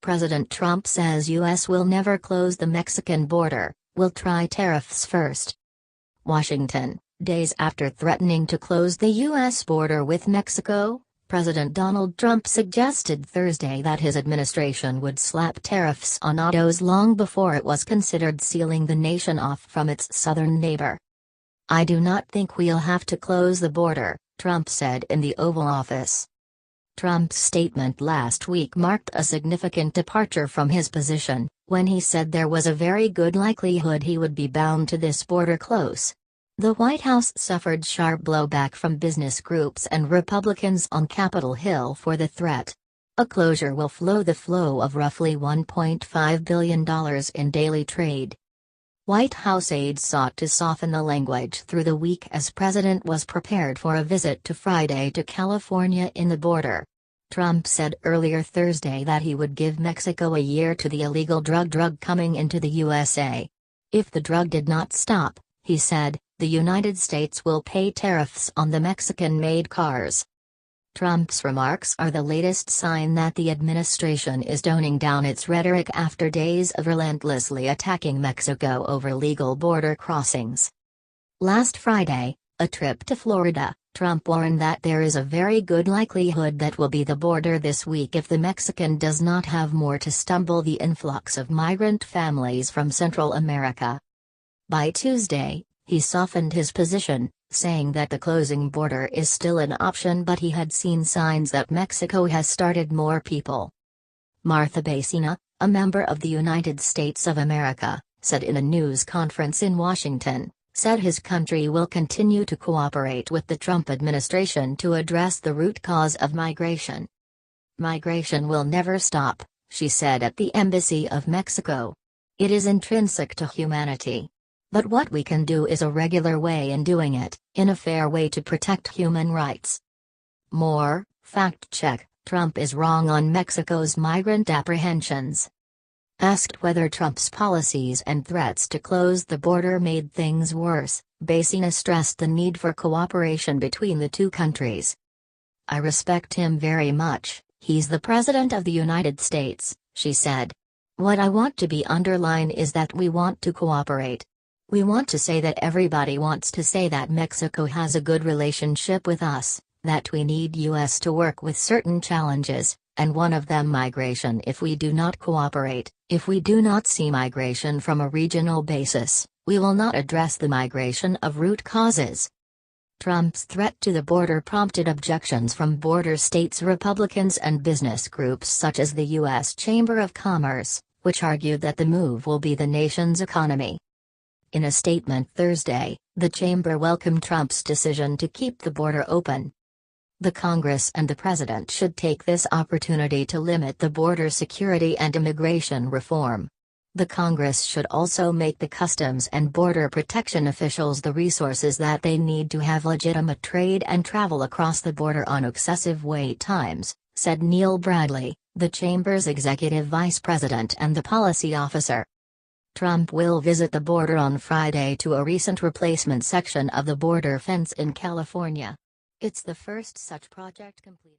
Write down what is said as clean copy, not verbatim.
President Trump says U.S. will never close the Mexican border, will try tariffs first. Washington, days after threatening to close the U.S. border with Mexico, President Donald Trump suggested Thursday that his administration would slap tariffs on autos long before it was considered sealing the nation off from its southern neighbor. "I do not think we'll have to close the border," Trump said in the Oval Office. Trump's statement last week marked a significant departure from his position, when he said there was a very good likelihood he would be bound to this border close. The White House suffered sharp blowback from business groups and Republicans on Capitol Hill for the threat. A closure will slow the flow of roughly $1.5 billion in daily trade. White House aides sought to soften the language through the week as President was prepared for a visit to Friday to California in the border. Trump said earlier Thursday that he would give Mexico a year to the illegal drug coming into the USA. If the drug did not stop, he said, the United States will pay tariffs on the Mexican-made cars. Trump's remarks are the latest sign that the administration is toning down its rhetoric after days of relentlessly attacking Mexico over legal border crossings. Last Friday, a trip to Florida, Trump warned that there is a very good likelihood that will be the border this week if the Mexican does not have more to stumble the influx of migrant families from Central America. By Tuesday, he softened his position, saying that the closing border is still an option, but he had seen signs that Mexico has started more people. Martha Bacina, a member of the United States of America, said in a news conference in Washington, said his country will continue to cooperate with the Trump administration to address the root cause of migration. "Migration will never stop," she said at the Embassy of Mexico. "It is intrinsic to humanity. But what we can do is a regular way in doing it, in a fair way to protect human rights." More, fact check, Trump is wrong on Mexico's migrant apprehensions. Asked whether Trump's policies and threats to close the border made things worse, Bacina stressed the need for cooperation between the two countries. "I respect him very much, he's the President of the United States," she said. "What I want to be underlined is that we want to cooperate. We want to say that everybody wants to say that Mexico has a good relationship with us, that we need US to work with certain challenges, and one of them migration. If we do not cooperate, if we do not see migration from a regional basis, we will not address the migration of root causes." Trump's threat to the border prompted objections from border states' Republicans and business groups such as the U.S. Chamber of Commerce, which argued that the move will be the nation's economy. In a statement Thursday, the chamber welcomed Trump's decision to keep the border open. The Congress and the President should take this opportunity to limit the border security and immigration reform. The Congress should also make the Customs and Border Protection officials the resources that they need to have legitimate trade and travel across the border on excessive wait times, said Neil Bradley, the chamber's executive vice president and the policy officer. Trump will visit the border on Friday to a recent replacement section of the border fence in California. It's the first such project completed.